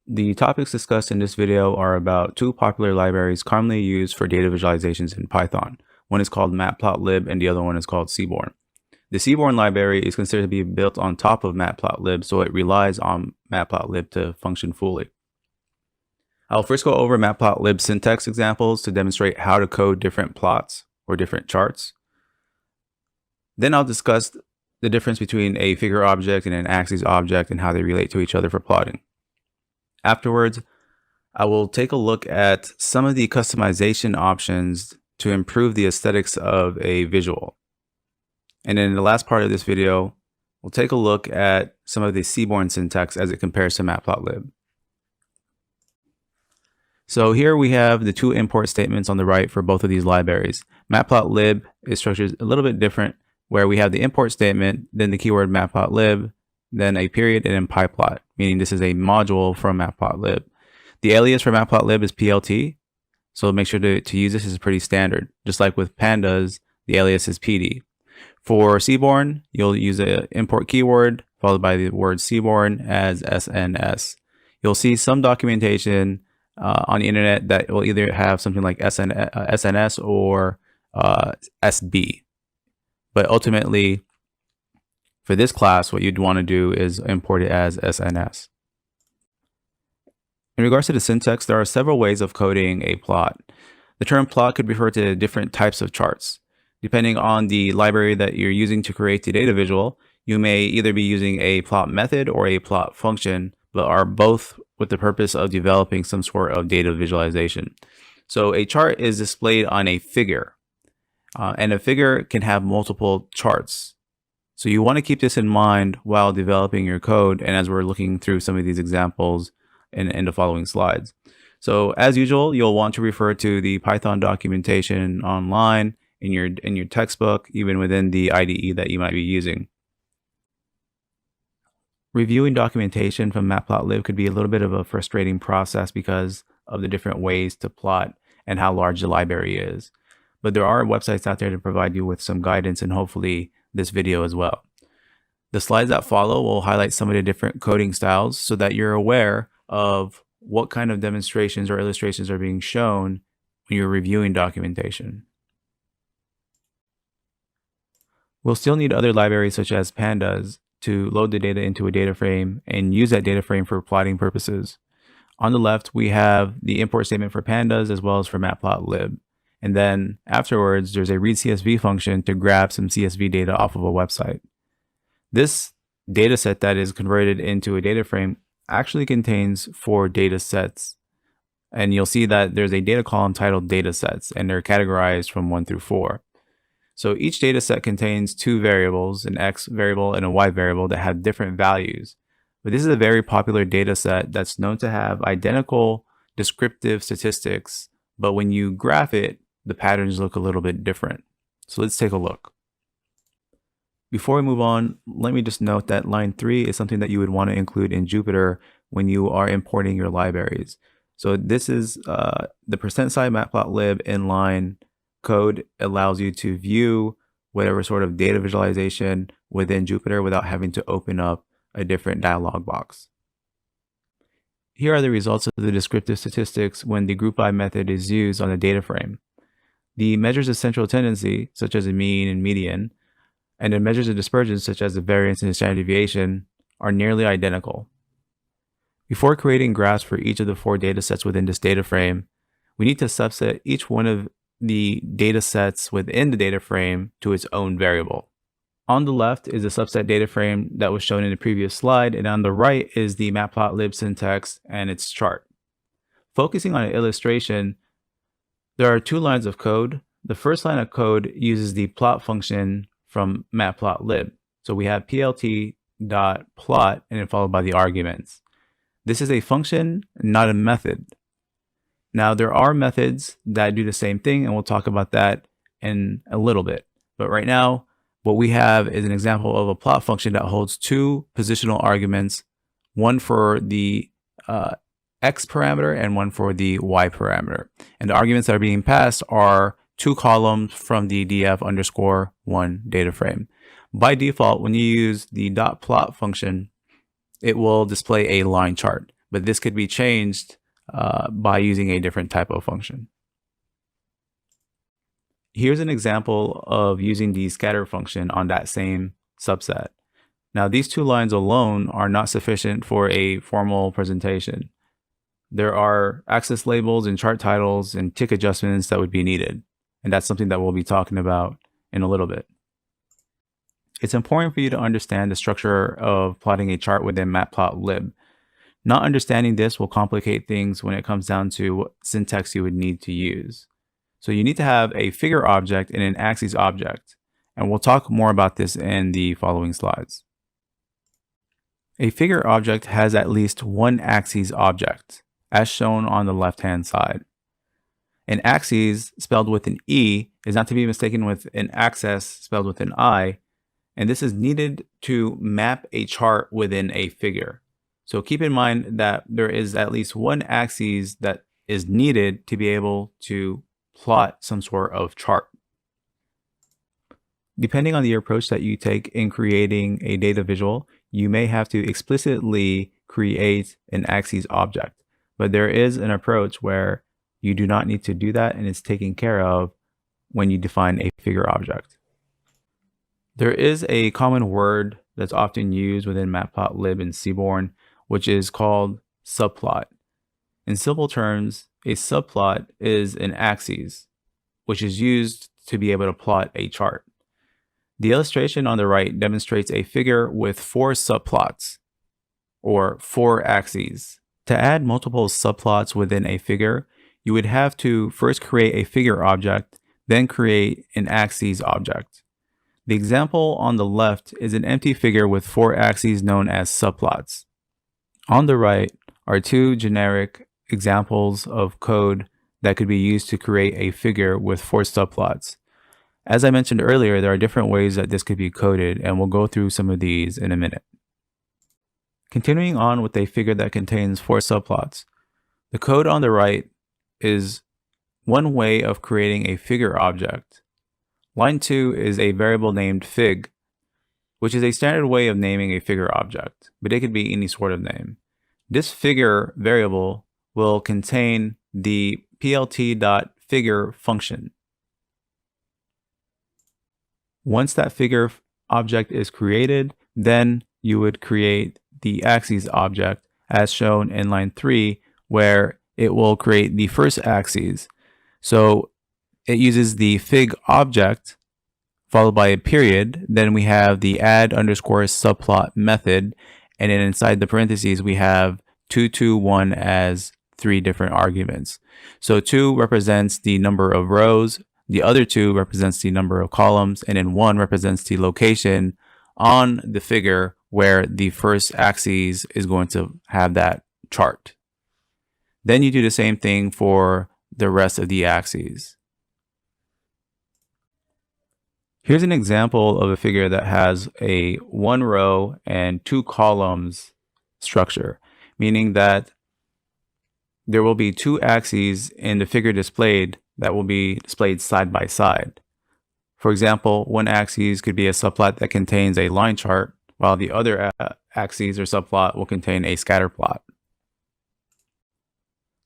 The topics discussed in this video are about two popular libraries commonly used for data visualizations in Python. One is called Matplotlib and the other one is called Seaborn. The Seaborn library is considered to be built on top of Matplotlib, so it relies on Matplotlib to function fully. I'll first go over Matplotlib syntax examples to demonstrate how to code different plots or different charts. Then I'll discuss the difference between a figure object and an axis object and how they relate to each other for plotting. Afterwards, I will take a look at some of the customization options to improve the aesthetics of a visual. And in the last part of this video, we'll take a look at some of the Seaborn syntax as it compares to Matplotlib. So here we have the two import statements on the right for both of these libraries. Matplotlib is structured a little bit different, where we have the import statement, then the keyword matplotlib, then a period, and then pyplot, meaning this is a module from Matplotlib. The alias for Matplotlib is plt, so make sure to use this. Is pretty standard. Just like with pandas, the alias is pd. For Seaborn, you'll use an import keyword followed by the word Seaborn as sns. You'll see some documentation on the internet that will either have something like sns or sb. But ultimately, for this class, what you'd want to do is import it as sns. In regards to the syntax, there are several ways of coding a plot. The term plot could refer to different types of charts. Depending on the library that you're using to create the data visual, you may either be using a plot method or a plot function, but are both with the purpose of developing some sort of data visualization. So a chart is displayed on a figure, and a figure can have multiple charts. So you want to keep this in mind while developing your code, and as we're looking through some of these examples in the following slides. So as usual, you'll want to refer to the Python documentation online, in your textbook, even within the IDE that you might be using. Reviewing documentation from Matplotlib could be a little bit of a frustrating process because of the different ways to plot and how large the library is. But there are websites out there to provide you with some guidance, and hopefully this video as well. The slides that follow will highlight some of the different coding styles so that you're aware of what kind of demonstrations or illustrations are being shown when you're reviewing documentation. We'll still need other libraries such as pandas to load the data into a data frame and use that data frame for plotting purposes. On the left, we have the import statement for pandas as well as for Matplotlib. And then afterwards, there's a read CSV function to grab some CSV data off of a website. This data set that is converted into a data frame actually contains 4 data sets. And you'll see that there's a data column titled Datasets, and they're categorized from 1 through 4. So each data set contains 2 variables, an X variable and a Y variable, that have different values. But this is a very popular data set that's known to have identical descriptive statistics, but when you graph it, the patterns look a little bit different. So let's take a look. Before we move on, let me just note that line 3 is something that you would want to include in Jupyter when you are importing your libraries. So this is the %sci matplotlib inline code. Allows you to view whatever sort of data visualization within Jupyter without having to open up a different dialog box. Here are the results of the descriptive statistics when the group by method is used on a data frame. The measures of central tendency, such as the mean and median, and the measures of dispersion, such as the variance and the standard deviation, are nearly identical. Before creating graphs for each of the 4 data sets within this data frame, we need to subset each one of the data sets within the data frame to its own variable. On the left is the subset data frame that was shown in the previous slide, and on the right is the Matplotlib syntax and its chart. Focusing on an illustration, there are 2 lines of code. The first line of code uses the plot function from Matplotlib. So we have plt.plot and then followed by the arguments. This is a function, not a method. Now, there are methods that do the same thing, and we'll talk about that in a little bit. But right now, what we have is an example of a plot function that holds 2 positional arguments, one for the X parameter and one for the Y parameter. And the arguments that are being passed are 2 columns from the df_1 data frame. By default, when you use the .plot function, it will display a line chart. but this could be changed by using a different type of function. Here's an example of using the scatter function on that same subset. Now, these two lines alone are not sufficient for a formal presentation. There are axis labels and chart titles and tick adjustments that would be needed, and that's something that we'll be talking about in a little bit. It's important for you to understand the structure of plotting a chart within Matplotlib. Not understanding this will complicate things when it comes down to what syntax you would need to use. So you need to have a figure object and an axis object, and we'll talk more about this in the following slides. A figure object has at least one axis object, as shown on the left-hand side. An axis, spelled with an E, is not to be mistaken with an axis, spelled with an I, and this is needed to map a chart within a figure. So keep in mind that there is at least one axis that is needed to be able to plot some sort of chart. Depending on the approach that you take in creating a data visual, you may have to explicitly create an axis object, but there is an approach where you do not need to do that, and it's taken care of when you define a figure object. There is a common word that's often used within Matplotlib and Seaborn, which is called subplot. In simple terms, a subplot is an axis, which is used to be able to plot a chart. The illustration on the right demonstrates a figure with 4 subplots, or 4 axes. To add multiple subplots within a figure, you would have to first create a figure object, then create an axes object. The example on the left is an empty figure with 4 axes known as subplots. On the right are 2 generic examples of code that could be used to create a figure with 4 subplots. As I mentioned earlier, there are different ways that this could be coded, and we'll go through some of these in a minute. Continuing on with a figure that contains 4 subplots, the code on the right is one way of creating a figure object. Line 2 is a variable named fig, which is a standard way of naming a figure object, but it could be any sort of name. This figure variable will contain the plt.figure function. Once that figure object is created, then you would create the axes object as shown in line 3, where it will create the first axis. So it uses the fig object followed by a period. Then we have the add_subplot method, and then inside the parentheses we have 2, 2, 1 as 3 different arguments. So 2 represents the number of rows, the other 2 represents the number of columns, and then 1 represents the location on the figure where the first axis is going to have that chart. Then you do the same thing for the rest of the axes. Here's an example of a figure that has a 1 row and 2 columns structure, meaning that there will be 2 axes in the figure displayed that will be displayed side by side. For example, one axis could be a subplot that contains a line chart, while the other axis or subplot will contain a scatter plot.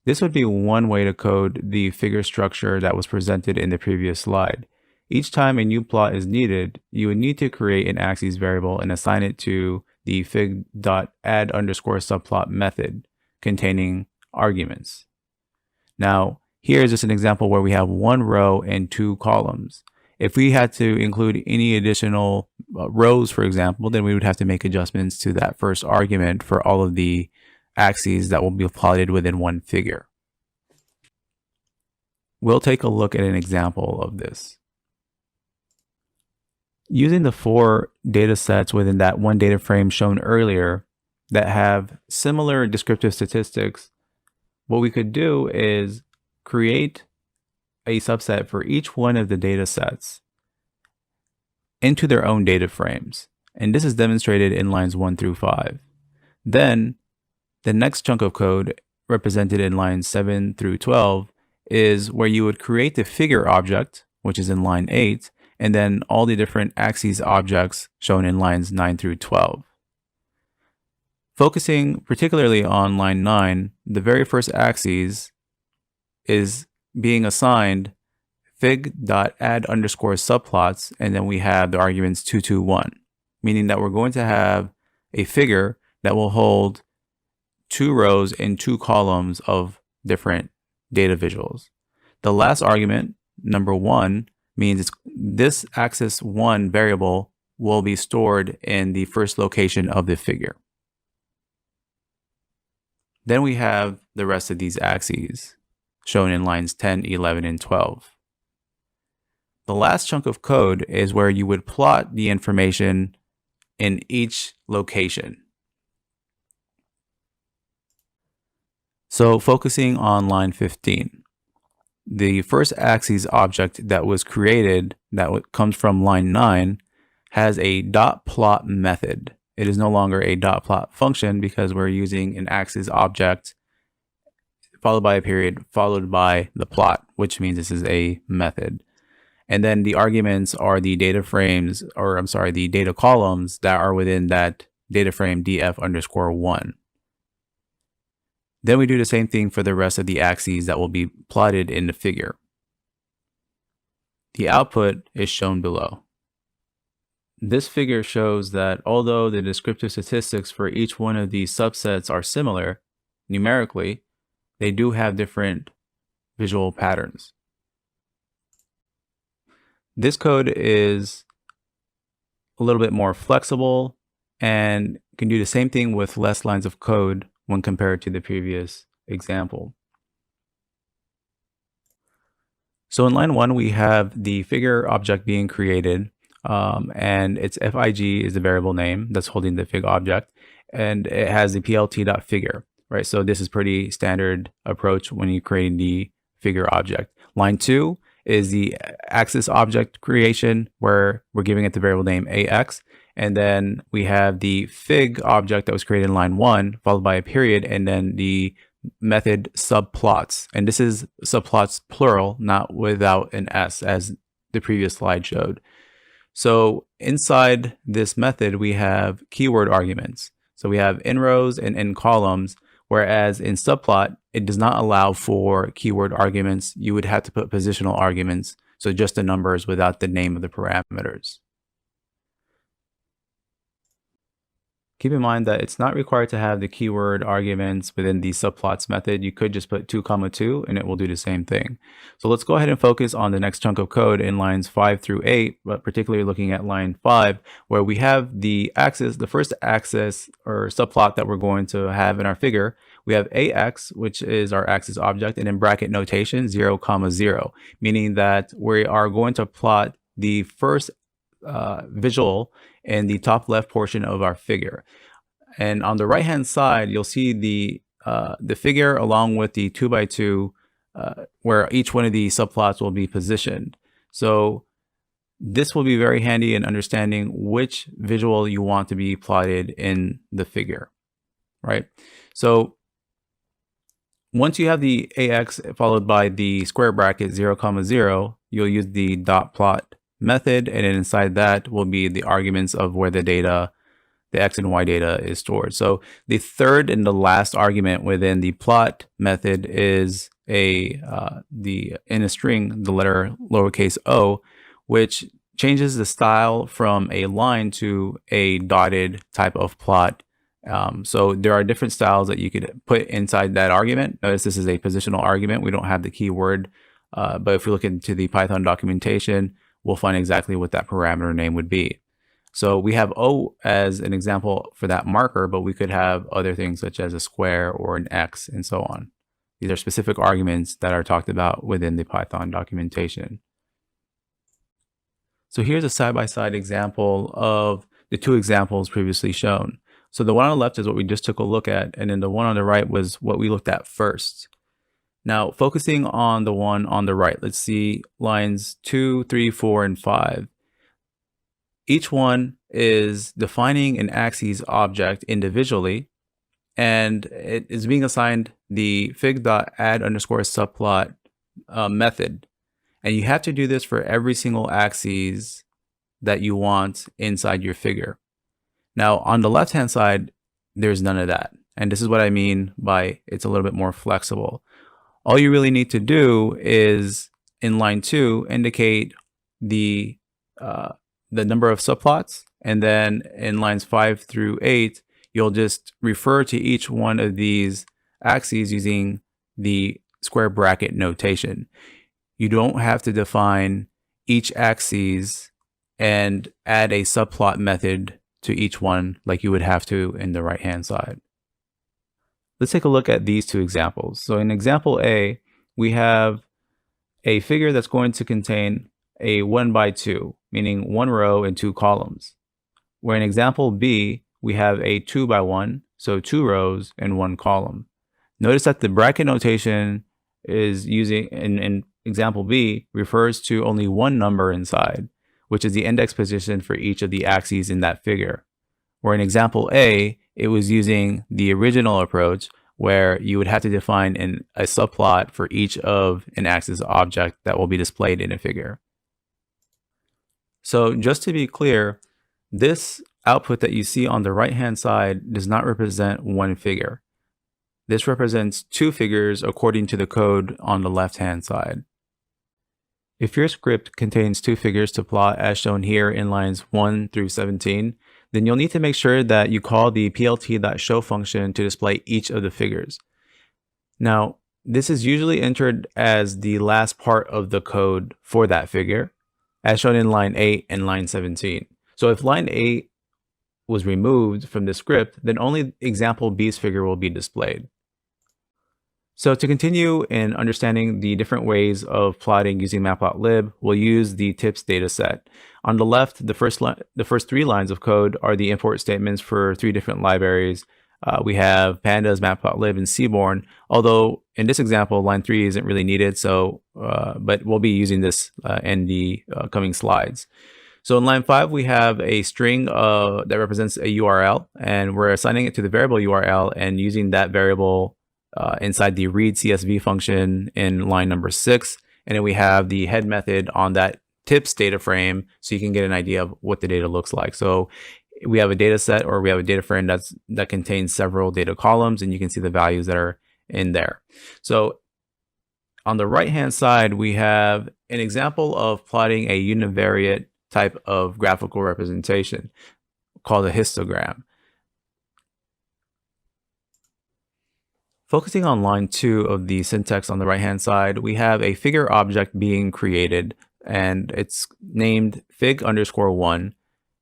This would be one way to code the figure structure that was presented in the previous slide. Each time a new plot is needed, you would need to create an axes variable and assign it to the fig.add_subplot method containing arguments. Now, here is just an example where we have 1 row and 2 columns. If we had to include any additional rows, for example, then we would have to make adjustments to that first argument for all of the axes that will be plotted within one figure. We'll take a look at an example of this. Using the 4 data sets within that one data frame shown earlier that have similar descriptive statistics, what we could do is create a subset for each one of the data sets into their own data frames. And this is demonstrated in lines 1 through 5. Then the next chunk of code, represented in lines 7 through 12, is where you would create the figure object, which is in line 8, and then all the different axes objects shown in lines 9 through 12. Focusing particularly on line 9, the very first axis is being assigned fig.add_subplots, and then we have the arguments 2, 2, 1, meaning that we're going to have a figure that will hold 2 rows and 2 columns of different data visuals. The last argument, number 1, means this axis 1 variable will be stored in the first location of the figure. Then we have the rest of these axes, shown in lines 10, 11, and 12. The last chunk of code is where you would plot the information in each location. So focusing on line 15, the first axis object that was created that comes from line 9 has a .plot method. It is no longer a .plot function because we're using an axis object followed by a period followed by the plot, which means this is a method. And then the arguments are the data frames, or I'm sorry, the data columns that are within that data frame df_1. Then we do the same thing for the rest of the axes that will be plotted in the figure. The output is shown below. This figure shows that although the descriptive statistics for each one of these subsets are similar, numerically, they do have different visual patterns. This code is a little bit more flexible and can do the same thing with less lines of code when compared to the previous example. So in line 1, we have the figure object being created, and its fig is the variable name that's holding the fig object, and it has the plt.figure, right? So this is pretty standard approach when you're creating the figure object. Line 2 is the axis object creation, where we're giving it the variable name ax, and then we have the fig object that was created in line 1, followed by a period, and then the method subplots. And this is subplots plural, not without an s, as the previous slide showed. So inside this method, we have keyword arguments. So we have in rows and in columns, whereas in subplot, it does not allow for keyword arguments. You would have to put positional arguments, so just the numbers without the name of the parameters. Keep in mind that it's not required to have the keyword arguments within the subplots method. You could just put 2, 2, and it will do the same thing. So let's go ahead and focus on the next chunk of code in lines 5 through 8, but particularly looking at line 5, where we have the axis, the first axis or subplot that we're going to have in our figure. We have ax, which is our axis object, and in bracket notation 0, 0, meaning that we are going to plot the first visual in the top left portion of our figure. And on the right hand side, you'll see the figure along with the 2 by 2 where each one of the subplots will be positioned. So this will be very handy in understanding which visual you want to be plotted in the figure, right? So once you have the ax followed by the square bracket 0, 0, you'll use the .plot method, and then inside that will be the arguments of where the data, the x and y data, is stored. So the third and the last argument within the plot method is in a string, the letter lowercase o, which changes the style from a line to a dotted type of plot. So there are different styles that you could put inside that argument. Notice this is a positional argument. We don't have the keyword, but if we look into the Python documentation, we'll find exactly what that parameter name would be. So we have O as an example for that marker, but we could have other things such as a square or an X and so on. These are specific arguments that are talked about within the Python documentation. So here's a side-by-side example of the two examples previously shown. So the one on the left is what we just took a look at, and then the one on the right was what we looked at first. Now, focusing on the one on the right, let's see lines 2, 3, 4, and 5. Each one is defining an axis object individually, and it is being assigned the fig.add_subplot method. And you have to do this for every single axis that you want inside your figure. Now, on the left-hand side, there's none of that. And this is what I mean by it's a little bit more flexible. All you really need to do is in line 2 indicate the number of subplots, and then in lines 5 through 8 you'll just refer to each one of these axes using the square bracket notation. You don't have to define each axis and add a subplot method to each one like you would have to in the right hand side. Let's take a look at these two examples. So in example A, we have a figure that's going to contain a 1 by 2, meaning 1 row and 2 columns. Where in example B, we have a 2 by 1, so 2 rows and 1 column. Notice that the bracket notation is using, in example B, refers to only one number inside, which is the index position for each of the axes in that figure. Where in example A, it was using the original approach where you would have to define a subplot for each of an axis object that will be displayed in a figure. So just to be clear, this output that you see on the right hand side does not represent one figure. This represents 2 figures according to the code on the left hand side. If your script contains 2 figures to plot as shown here in lines 1 through 17, then you'll need to make sure that you call the plt.show function to display each of the figures. Now, this is usually entered as the last part of the code for that figure, as shown in line 8 and line 17. So if line 8 was removed from the script, then only example B's figure will be displayed. So to continue in understanding the different ways of plotting using Matplotlib, we'll use the tips dataset. On the left, the first 3 lines of code are the import statements for 3 different libraries. We have Pandas, Matplotlib, and Seaborn, although in this example, line 3 isn't really needed, so but we'll be using this in the coming slides. So in line 5, we have a string that represents a URL, and we're assigning it to the variable URL and using that variable inside the read CSV function in line number 6. And then we have the head method on that tips data frame so you can get an idea of what the data looks like. So we have a data set, or we have a data frame that contains several data columns, and you can see the values that are in there. So on the right hand side, we have an example of plotting a univariate type of graphical representation called a histogram. Focusing on line 2 of the syntax on the right hand side, we have a figure object being created, and it's named fig_1,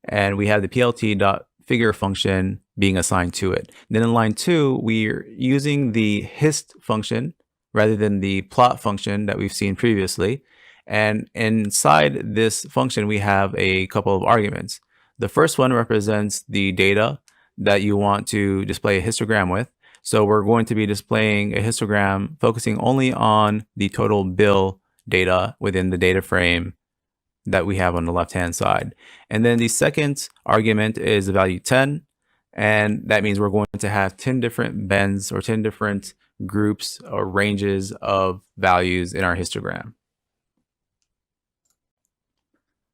and we have the plt.figure function being assigned to it. Then in line 2, we're using the hist function rather than the plot function that we've seen previously. And inside this function, we have a couple of arguments. The first one represents the data that you want to display a histogram with. So we're going to be displaying a histogram focusing only on the total bill data within the data frame that we have on the left-hand side. And then the second argument is the value 10. And that means we're going to have 10 different bends or 10 different groups or ranges of values in our histogram.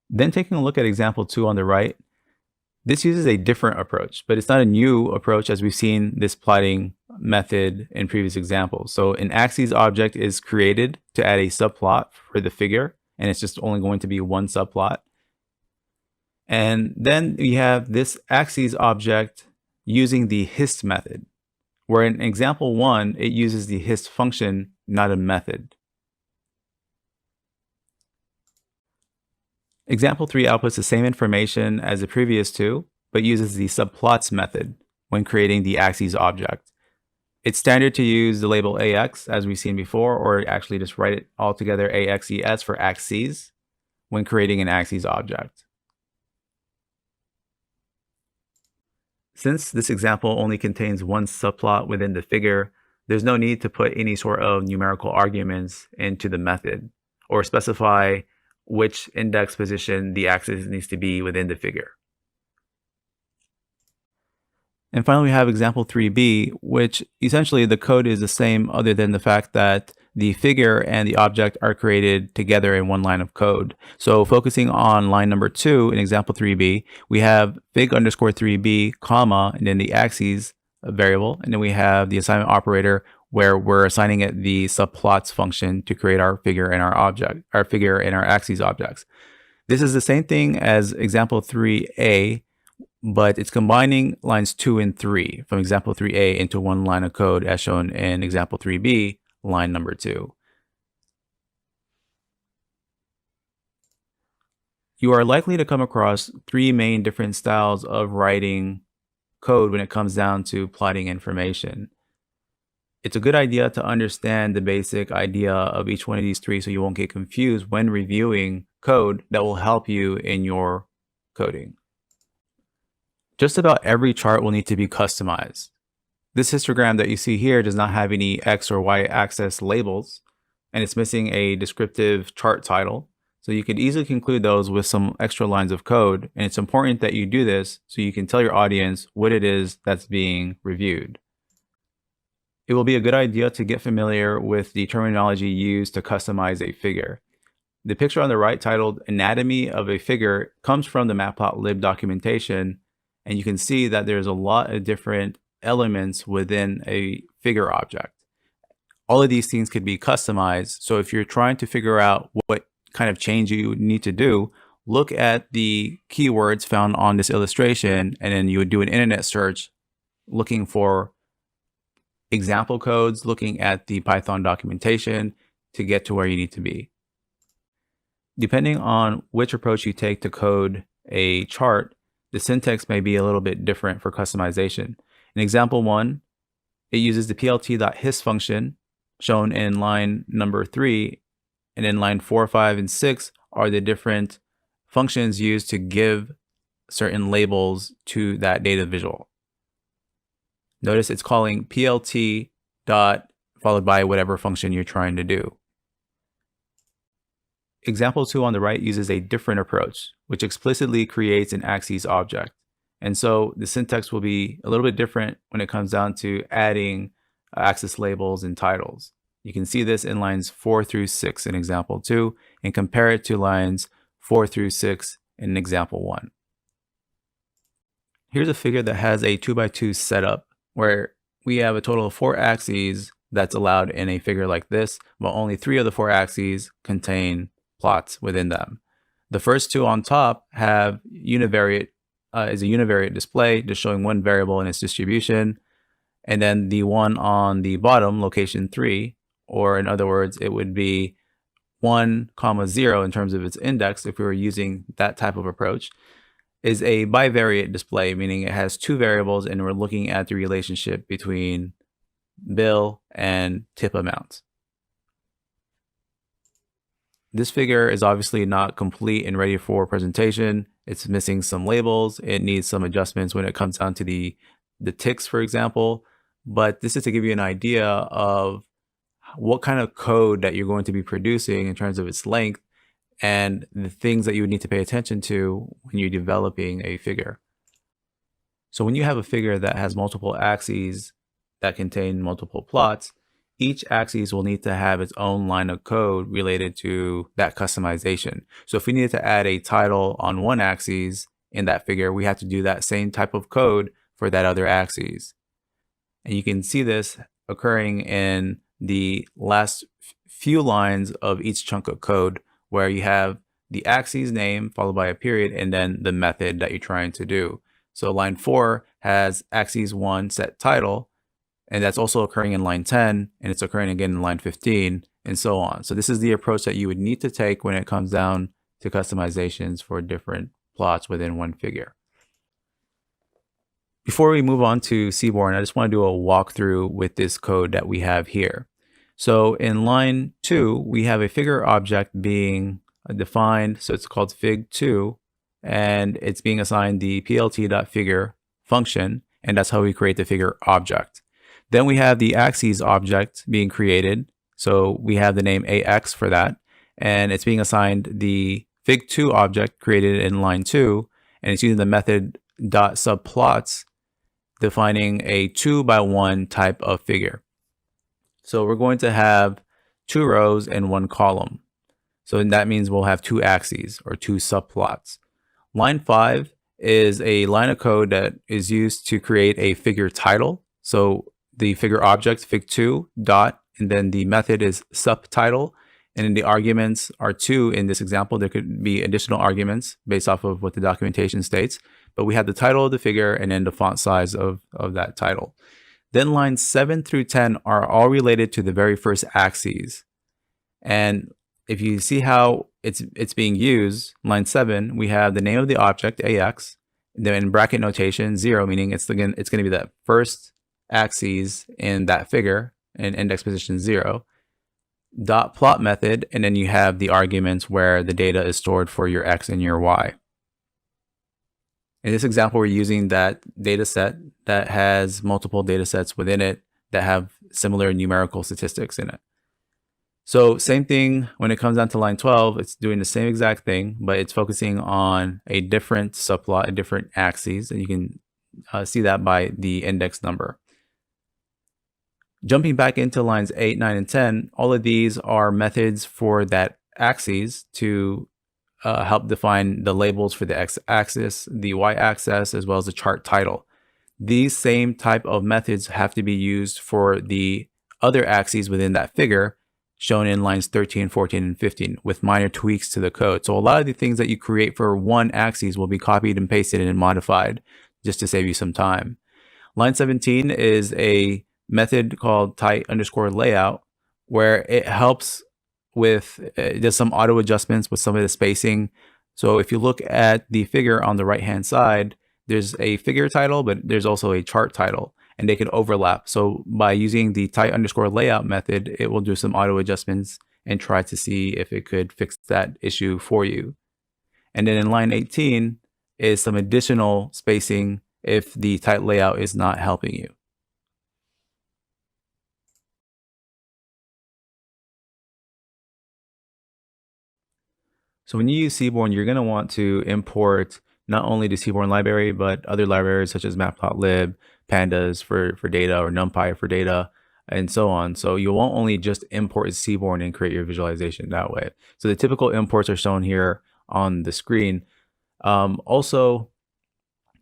Then taking a look at example 2 on the right, this uses a different approach, but it's not a new approach as we've seen this plotting method in previous examples. So an axes object is created to add a subplot for the figure, and it's just only going to be one subplot. And then we have this axes object using the hist method, where in example 1, it uses the hist function, not a method. Example 3 outputs the same information as the previous 2, but uses the subplots method when creating the axes object. It's standard to use the label AX as we've seen before, or actually just write it all together AXES for axes when creating an axes object. Since this example only contains one subplot within the figure, there's no need to put any sort of numerical arguments into the method or specify which index position the axis needs to be within the figure. And finally, we have example 3b, which essentially the code is the same other than the fact that the figure and the object are created together in one line of code. So focusing on line number 2 in example 3b, we have fig_3b, comma, and then the axes variable, and then we have the assignment operator where we're assigning it the subplots function to create our figure and our figure and our axes objects. This is the same thing as example 3a, but it's combining lines 2 and 3 from example 3a into one line of code as shown in example 3b, line number 2. You are likely to come across 3 main different styles of writing code when it comes down to plotting information. It's a good idea to understand the basic idea of each one of these 3 so you won't get confused when reviewing code that will help you in your coding. Just about every chart will need to be customized. This histogram that you see here does not have any X or Y axis labels, and it's missing a descriptive chart title. So you could easily conclude those with some extra lines of code, and it's important that you do this so you can tell your audience what it is that's being reviewed. It will be a good idea to get familiar with the terminology used to customize a figure. The picture on the right titled Anatomy of a Figure comes from the Matplotlib documentation, and you can see that there's a lot of different elements within a figure object. All of these things could be customized, so if you're trying to figure out what kind of change you need to do, look at the keywords found on this illustration, and then you would do an internet search looking for example codes, looking at the Python documentation to get to where you need to be. Depending on which approach you take to code a chart, the syntax may be a little bit different for customization. In example 1, it uses the plt.hist function shown in line number 3, and in line 4, 5, and 6 are the different functions used to give certain labels to that data visual. Notice it's calling plt dot followed by whatever function you're trying to do. Example 2 on the right uses a different approach, which explicitly creates an axes object. And so the syntax will be a little bit different when it comes down to adding axis labels and titles. You can see this in lines 4 through 6 in example 2 and compare it to lines 4 through 6 in example 1. Here's a figure that has a 2x2 setup where we have a total of 4 axes that's allowed in a figure like this, but only 3 of the 4 axes contain plots within them. The first 2 on top have univariate, is a univariate display, just showing one variable and its distribution. And then the one on the bottom, location 3, or in other words, it would be 1, 0 in terms of its index if we were using that type of approach, is a bivariate display, meaning it has 2 variables and we're looking at the relationship between bill and tip amount. This figure is obviously not complete and ready for presentation. It's missing some labels. It needs some adjustments when it comes down to the ticks, for example. But this is to give you an idea of what kind of code that you're going to be producing in terms of its length and the things that you would need to pay attention to when you're developing a figure. So when you have a figure that has multiple axes that contain multiple plots, each axis will need to have its own line of code related to that customization. So if we needed to add a title on one axis in that figure, we have to do that same type of code for that other axis. And you can see this occurring in the last few lines of each chunk of code, where you have the axis name followed by a period and then the method that you're trying to do. So line 4 has axis 1 set title, and that's also occurring in line 10, and it's occurring again in line 15, and so on. So this is the approach that you would need to take when it comes down to customizations for different plots within one figure. Before we move on to Seaborn, I just want to do a walkthrough with this code that we have here. So in line 2, we have a figure object being defined, so it's called fig2, and it's being assigned the plt.figure function, and that's how we create the figure object. Then we have the axes object being created, so we have the name ax for that, and it's being assigned the fig2 object created in line 2, and it's using the method .subplots, defining a 2x1 type of figure. So we're going to have 2 rows and 1 column. So that means we'll have 2 axes or 2 subplots. Line 5 is a line of code that is used to create a figure title. So the figure object, fig2, dot, and then the method is subtitle. And then the arguments are 2 in this example. There could be additional arguments based off of what the documentation states. But we have the title of the figure and then the font size of that title. Then lines 7 through 10 are all related to the very first axes. And if you see how it's being used, line 7, we have the name of the object, AX, then in bracket notation, 0, meaning it's going to be that first axis in that figure in index position 0. Dot plot method, and then you have the arguments where the data is stored for your X and your Y. In this example, we're using that data set that has multiple data sets within it that have similar numerical statistics in it. So same thing when it comes down to line 12, it's doing the same exact thing, but it's focusing on a different subplot, a different axes, and you can see that by the index number. Jumping back into lines 8, 9, and 10, all of these are methods for that axes to help define the labels for the x-axis, the y-axis, as well as the chart title. These same type of methods have to be used for the other axes within that figure, shown in lines 13, 14, and 15, with minor tweaks to the code. So a lot of the things that you create for one axis will be copied and pasted and modified just to save you some time. Line 17 is a method called tight_layout, where it helps with does some auto adjustments with some of the spacing. So if you look at the figure on the right hand side, there's a figure title, but there's also a chart title, and they can overlap. So by using the tight_layout method, it will do some auto adjustments and try to see if it could fix that issue for you. And then in line 18 is some additional spacing if the tight layout is not helping you. So when you use Seaborn, you're going to want to import not only the Seaborn library, but other libraries such as Matplotlib, Pandas for data, or NumPy for data, and so on. So you won't only just import Seaborn and create your visualization that way. So the typical imports are shown here on the screen. Also,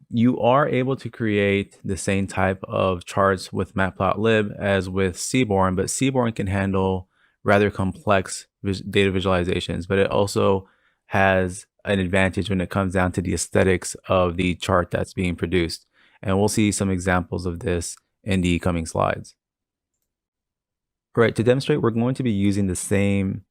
you are able to create the same type of charts with Matplotlib as with Seaborn, but Seaborn can handle rather complex data visualizations, but it also has an advantage when it comes down to the aesthetics of the chart that's being produced. And we'll see some examples of this in the coming slides. All right, to demonstrate, we're going to be using the same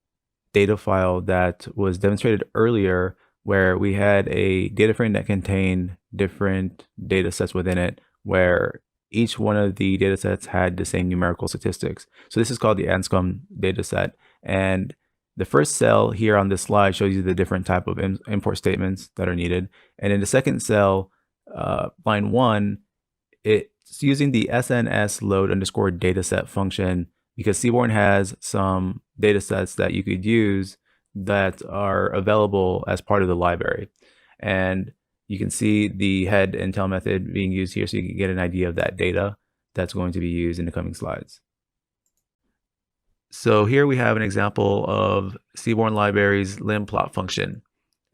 data file that was demonstrated earlier, where we had a data frame that contained different data sets within it, where each one of the data sets had the same numerical statistics. So this is called the Anscombe data set. And the first cell here on this slide shows you the different type of import statements that are needed. And in the second cell, line 1, it's using the sns.load_dataset function, because Seaborn has some data sets that you could use that are available as part of the library. And you can see the head and tail method being used here, so you can get an idea of that data that's going to be used in the coming slides. So here we have an example of Seaborn Library's limplot function.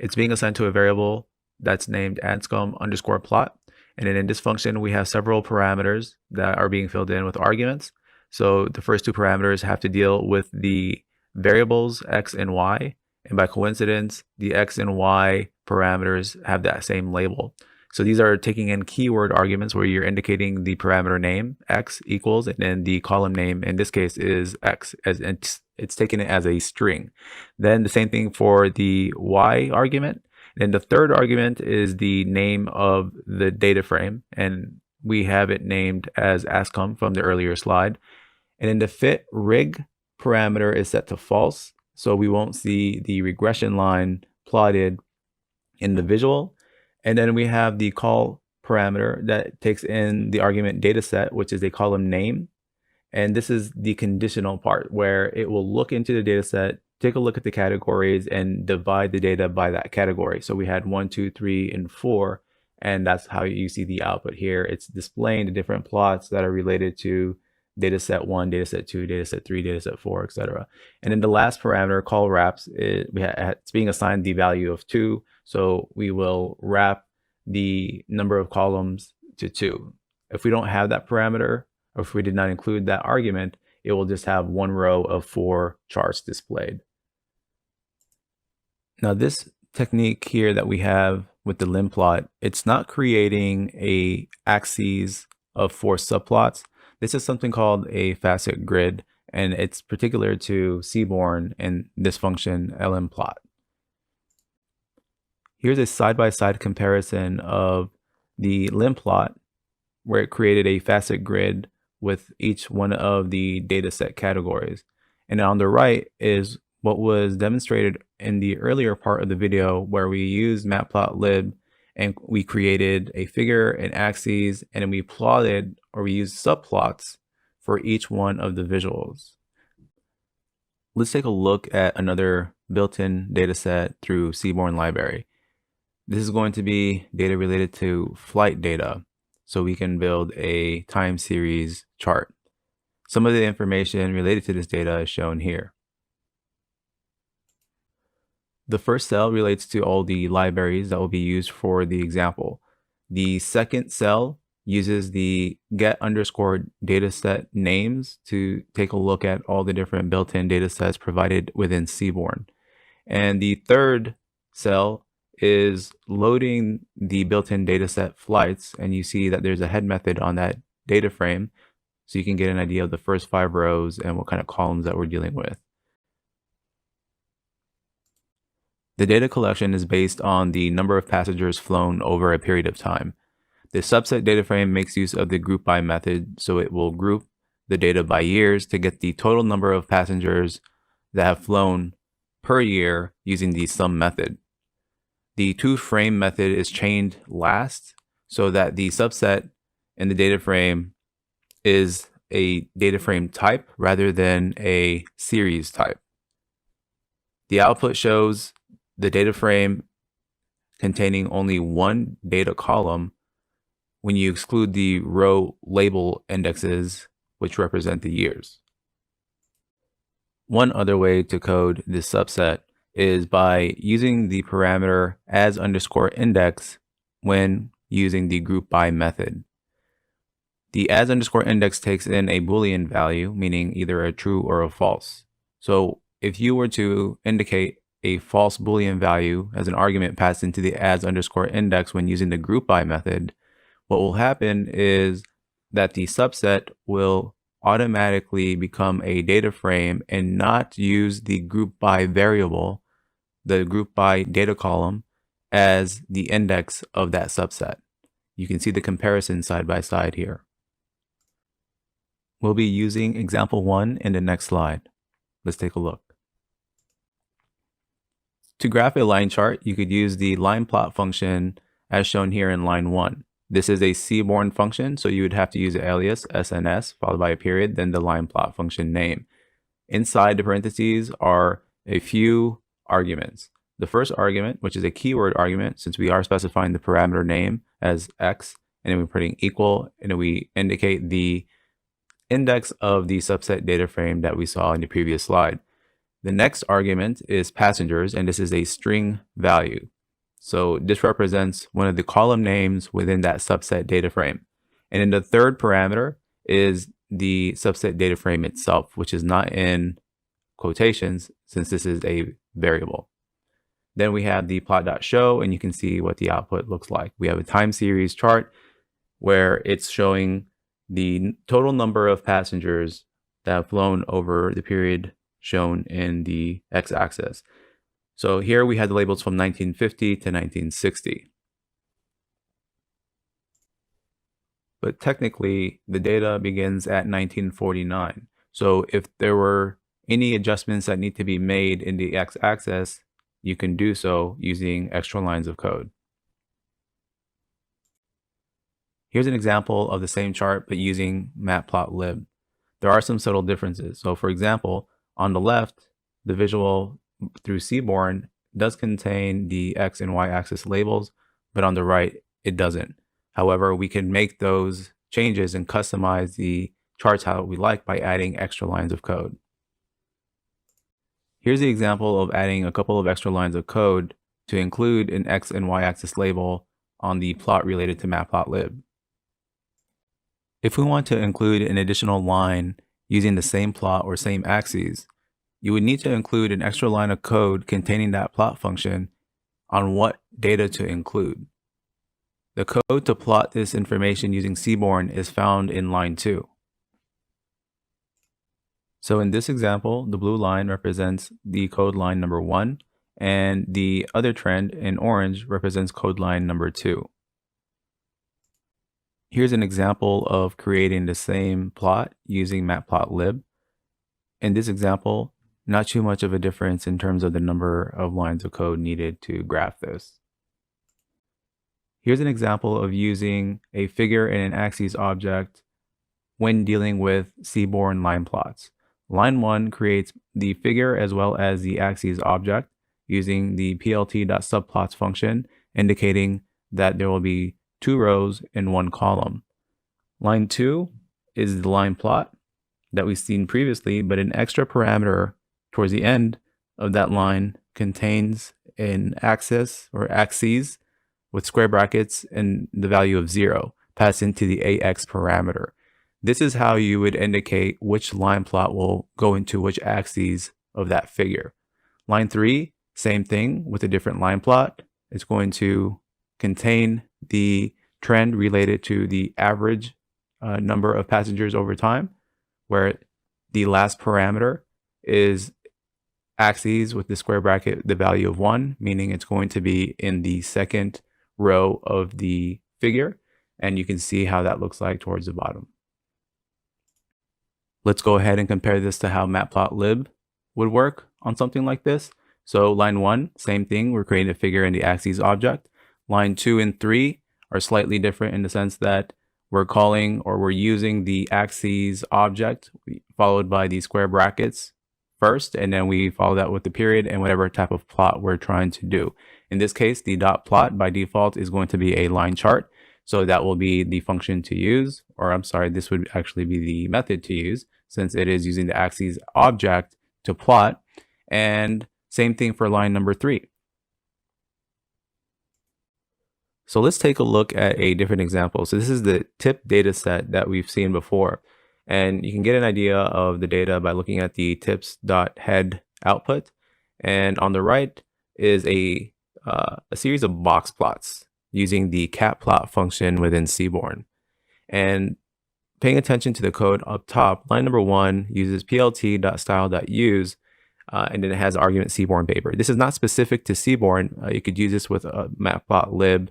It's being assigned to a variable that's named Anscombe_plot. And then in this function, we have several parameters that are being filled in with arguments. So the first two parameters have to deal with the variables X and Y. And by coincidence, the X and Y parameters have that same label. So these are taking in keyword arguments where you're indicating the parameter name, X equals, and then the column name in this case is X, as it's taking it as a string. Then the same thing for the Y argument. And the third argument is the name of the data frame, and we have it named as Anscombe from the earlier slide. And then the fit rig parameter is set to false, so we won't see the regression line plotted in the visual. And then we have the call parameter that takes in the argument dataset, which is a column name. And this is the conditional part where it will look into the dataset, take a look at the categories, and divide the data by that category. So we had 1, 2, 3, and 4, and that's how you see the output here. It's displaying the different plots that are related to dataset 1, dataset 2, dataset 3, dataset 4, etc. And then the last parameter, call wraps, it's being assigned the value of 2. So we will wrap the number of columns to 2. If we don't have that parameter, or if we did not include that argument, it will just have one row of 4 charts displayed. Now this technique here that we have with the limplot, it's not creating a axes of 4 subplots. This is something called a facet grid, and it's particular to Seaborn and this function lmplot. Here's a side-by-side comparison of the limplot, where it created a facet grid with each one of the dataset categories. And on the right is what was demonstrated in the earlier part of the video, where we used Matplotlib and we created a figure and axes, and then we plotted, or we used subplots for each one of the visuals. Let's take a look at another built-in dataset through Seaborn library. This is going to be data related to flight data, so we can build a time series chart. Some of the information related to this data is shown here. The first cell relates to all the libraries that will be used for the example. The second cell uses the get underscore dataset names to take a look at all the different built-in datasets provided within Seaborn. And the third cell is loading the built-in dataset flights, and you see that there's a head method on that data frame, so you can get an idea of the first 5 rows and what kind of columns that we're dealing with. The data collection is based on the number of passengers flown over a period of time. The subset data frame makes use of the group by method, so it will group the data by years to get the total number of passengers that have flown per year using the sum method. The toFrame method is chained last, so that the subset in the data frame is a data frame type rather than a series type. The output shows the data frame containing only one data column when you exclude the row label indexes, which represent the years. One other way to code this subset is by using the parameter as underscore index when using the group by method. The as underscore index takes in a Boolean value, meaning either a true or a false. So if you were to indicate a false Boolean value as an argument passed into the as underscore index when using the group by method, what will happen is that the subset will automatically become a data frame and not use the group by variable, the group by data column, as the index of that subset. You can see the comparison side by side here. We'll be using example 1 in the next slide. Let's take a look. To graph a line chart, you could use the lineplot function as shown here in line 1. This is a Seaborn function, so you would have to use the alias sns followed by a period, then the lineplot function name. Inside the parentheses are a few arguments. The first argument, which is a keyword argument, since we are specifying the parameter name as x, and then we're putting equal, and then we indicate the index of the subset data frame that we saw in the previous slide. The next argument is passengers, and this is a string value. So this represents one of the column names within that subset data frame. And then the third parameter is the subset data frame itself, which is not in quotations since this is a variable. Then we have the plot.show, and you can see what the output looks like. We have a time series chart where it's showing the total number of passengers that have flown over the period shown in the x-axis. So here we had the labels from 1950 to 1960. But technically, the data begins at 1949. So if there were any adjustments that need to be made in the x-axis, you can do so using extra lines of code. Here's an example of the same chart, but using Matplotlib. There are some subtle differences. So for example, on the left, the visual through Seaborn does contain the X and Y axis labels, but on the right, it doesn't. However, we can make those changes and customize the charts how we like by adding extra lines of code. Here's the example of adding a couple of extra lines of code to include an X and Y axis label on the plot related to Matplotlib. If we want to include an additional line using the same plot or same axes, you would need to include an extra line of code containing that plot function on what data to include. The code to plot this information using Seaborn is found in line 2. So in this example, the blue line represents the code line number 1, and the other trend in orange represents code line number 2. Here's an example of creating the same plot using Matplotlib. In this example, not too much of a difference in terms of the number of lines of code needed to graph this. Here's an example of using a figure and an axis object when dealing with Seaborn line plots. Line 1 creates the figure as well as the axis object using the plt.subplots function, indicating that there will be 2 rows in 1 column. Line 2 is the line plot that we've seen previously, but an extra parameter towards the end of that line contains an axis or axes with square brackets and the value of 0 passed into the ax parameter. This is how you would indicate which line plot will go into which axes of that figure. Line 3, same thing with a different line plot. It's going to contain the trend related to the average number of passengers over time, where the last parameter is axes with the square bracket, the value of 1, meaning it's going to be in the second row of the figure, and you can see how that looks like towards the bottom. Let's go ahead and compare this to how Matplotlib would work on something like this. So line 1, same thing, we're creating a figure in the axes object. Line 2 and 3 are slightly different in the sense that we're calling or we're using the axes object followed by the square brackets first, and then we follow that with the period and whatever type of plot we're trying to do. In this case, the .plot by default is going to be a line chart. So that will be the function to use, or I'm sorry, this would actually be the method to use since it is using the axes object to plot. And same thing for line number 3. So let's take a look at a different example. So this is the tip data set that we've seen before. And you can get an idea of the data by looking at the tips.head output. And on the right is a series of box plots using the catplot function within Seaborn. And paying attention to the code up top, line number 1 uses plt.style.use, and then it has argument Seaborn paper. This is not specific to Seaborn. You could use this with Matplotlib,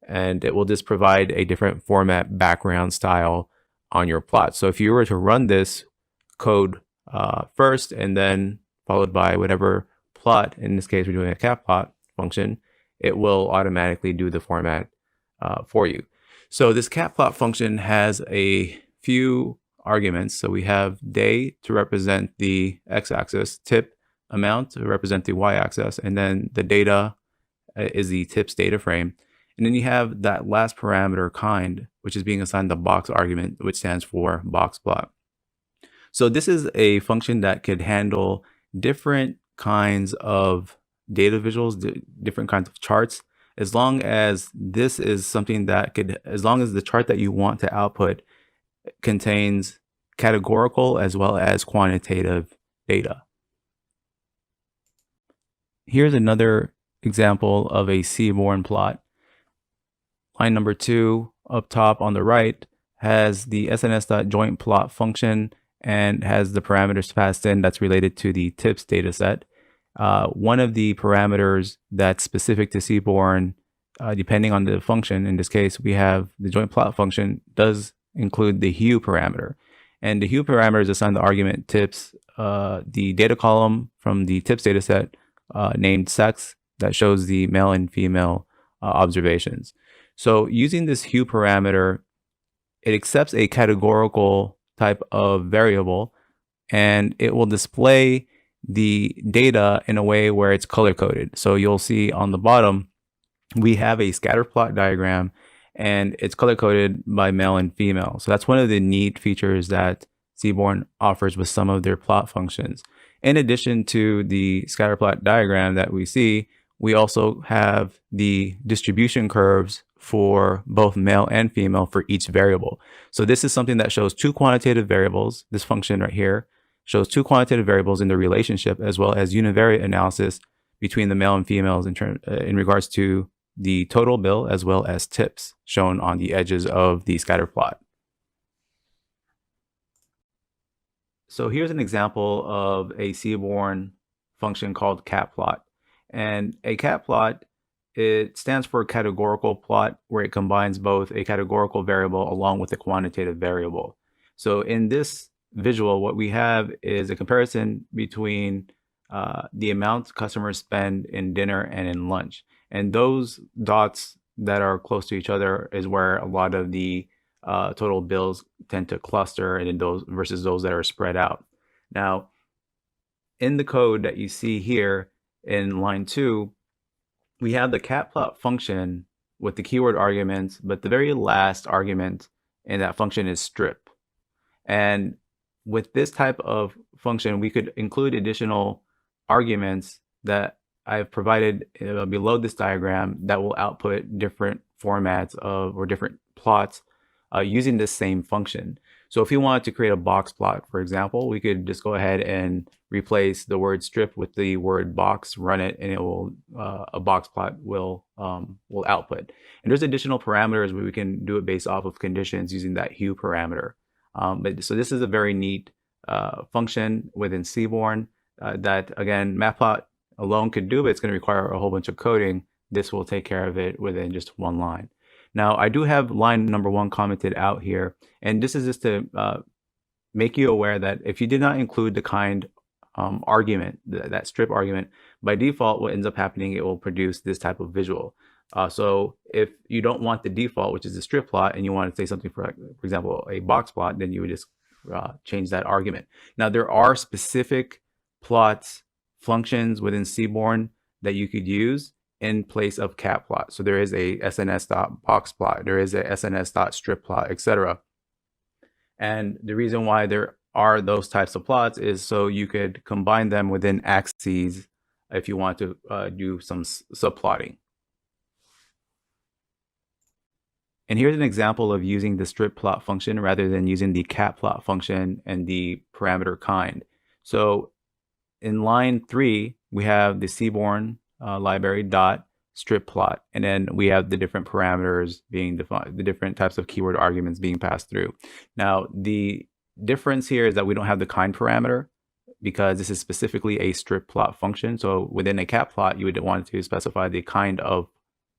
and it will just provide a different format background style on your plot. So if you were to run this code first and then followed by whatever plot, in this case we're doing a catplot function, it will automatically do the format for you. So this catplot function has a few arguments. So we have day to represent the x-axis, tip amount to represent the y-axis, and then the data is the tips data frame. And then you have that last parameter kind, which is being assigned the box argument, which stands for box plot. So this is a function that could handle different kinds of data visuals, different kinds of charts, as long as this is something that could, as long as the chart that you want to output contains categorical as well as quantitative data. Here's another example of a Seaborn plot. Line number 2 up top on the right has the sns.jointplot function and has the parameters passed in that's related to the tips dataset. One of the parameters that's specific to Seaborn, depending on the function, in this case we have the jointplot function, does include the hue parameter. And the hue parameter is assigned the argument tips, the data column from the tips dataset named sex that shows the male and female observations. So using this hue parameter, it accepts a categorical type of variable, and it will display the data in a way where it's color coded. So you'll see on the bottom, we have a scatter plot diagram, and it's color coded by male and female. So that's one of the neat features that Seaborn offers with some of their plot functions. In addition to the scatter plot diagram that we see, we also have the distribution curves for both male and female for each variable. So this is something that shows two quantitative variables. This function right here shows two quantitative variables in the relationship, as well as univariate analysis between the male and females in regards to the total bill as well as tips shown on the edges of the scatter plot. So here's an example of a Seaborn function called catplot. And a catplot, it stands for categorical plot, where it combines both a categorical variable along with a quantitative variable. So in this visual, what we have is a comparison between the amount customers spend in dinner and in lunch. And those dots that are close to each other is where a lot of the total bills tend to cluster, and in those versus those that are spread out. Now, in the code that you see here in line 2, we have the catplot function with the keyword arguments, but the very last argument in that function is strip. And with this type of function, we could include additional arguments that I've provided below this diagram that will output different formats of or different plots using this same function. So if you wanted to create a box plot, for example, we could just go ahead and replace the word strip with the word box, run it, and it will a box plot will output. And there's additional parameters where we can do it based off of conditions using that hue parameter. So this is a very neat function within Seaborn that, again, Matplot alone could do, but it's going to require a whole bunch of coding. This will take care of it within just one line. Now, I do have line number 1 commented out here, and this is just to make you aware that if you did not include the kind argument, that strip argument, by default, what ends up happening, it will produce this type of visual. So if you don't want the default, which is the strip plot, and you want to say something for example, a box plot, then you would just change that argument. Now, there are specific plots functions within Seaborn that you could use in place of catplot. So there is a sns.boxplot, there is a sns.stripplot, etc. And the reason why there are those types of plots is so you could combine them within axes if you want to do some subplotting. And here's an example of using the strip plot function rather than using the catplot function and the parameter kind. So in line 3, we have the Seaborn library dot strip plot, and then we have the different parameters being defined, the different types of keyword arguments being passed through. Now, the difference here is that we don't have the kind parameter because this is specifically a strip plot function. So within a cat plot, you would want to specify the kind of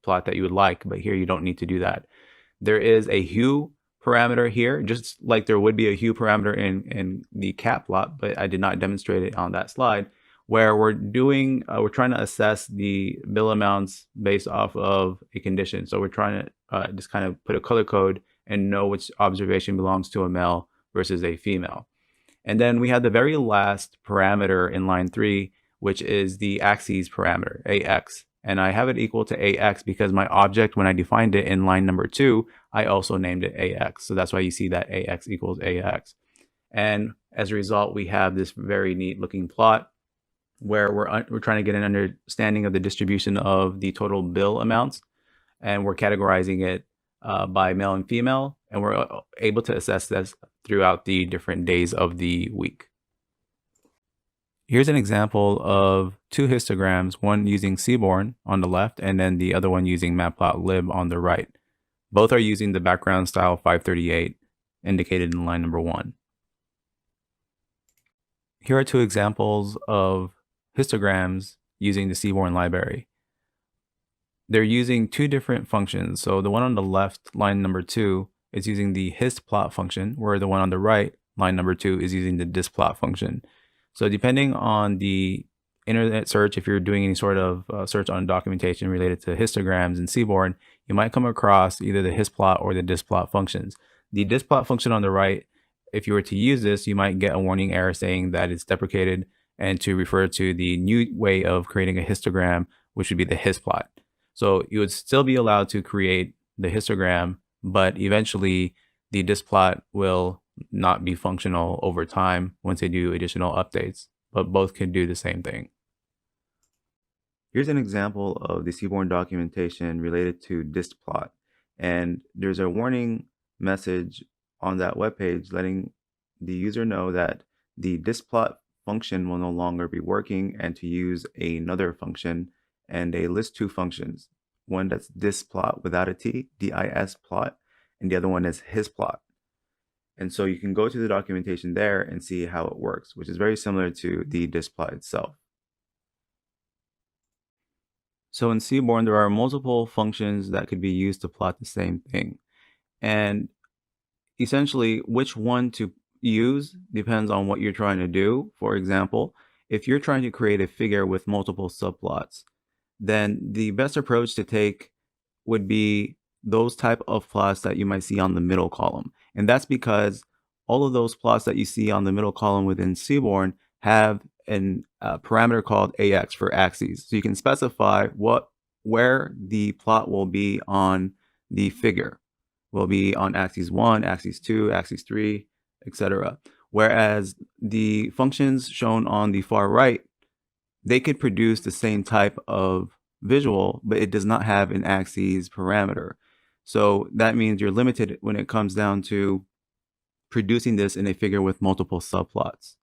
plot that you would like, but here you don't need to do that. There is a hue parameter here, just like there would be a hue parameter in the cat plot, but I did not demonstrate it on that slide, where we're trying to assess the bill amounts based off of a condition. So we're trying to just kind of put a color code and know which observation belongs to a male versus a female. And then we have the very last parameter in line 3, which is the axes parameter, AX. And I have it equal to AX because my object, when I defined it in line number 2, I also named it AX. So that's why you see that AX equals AX. And as a result, we have this very neat looking plot where we're trying to get an understanding of the distribution of the total bill amounts, and we're categorizing it by male and female, and we're able to assess this throughout the different days of the week. Here's an example of two histograms, one using Seaborn on the left and then the other one using Matplotlib on the right. Both are using the background style 538 indicated in line number 1. Here are two examples of histograms using the Seaborn library. They're using two different functions. So the one on the left, line number 2, is using the histplot function, where the one on the right, line number 2, is using the displot function. So depending on the internet search, if you're doing any sort of search on documentation related to histograms in Seaborn, you might come across either the histplot or the displot functions. The displot function on the right, if you were to use this, you might get a warning error saying that it's deprecated and to refer to the new way of creating a histogram, which would be the histplot. So you would still be allowed to create the histogram, but eventually the displot will not be functional over time once they do additional updates, but both can do the same thing. Here's an example of the Seaborn documentation related to displot. And there's a warning message on that webpage letting the user know that the displot function will no longer be working and to use another function and a list two functions. One that's displot without a T, displot, and the other one is histplot. And so you can go to the documentation there and see how it works, which is very similar to the displot itself. So in Seaborn, there are multiple functions that could be used to plot the same thing. And essentially, which one to use depends on what you're trying to do. For example, if you're trying to create a figure with multiple subplots, then the best approach to take would be those type of plots that you might see on the middle column. And that's because all of those plots that you see on the middle column within Seaborn have an parameter called AX for axes. So you can specify where the plot will be on the figure. Will be on axis 1, axis 2, axis 3, etc. Whereas the functions shown on the far right, they could produce the same type of visual, but it does not have an axes parameter. So that means you're limited when it comes down to producing this in a figure with multiple subplots.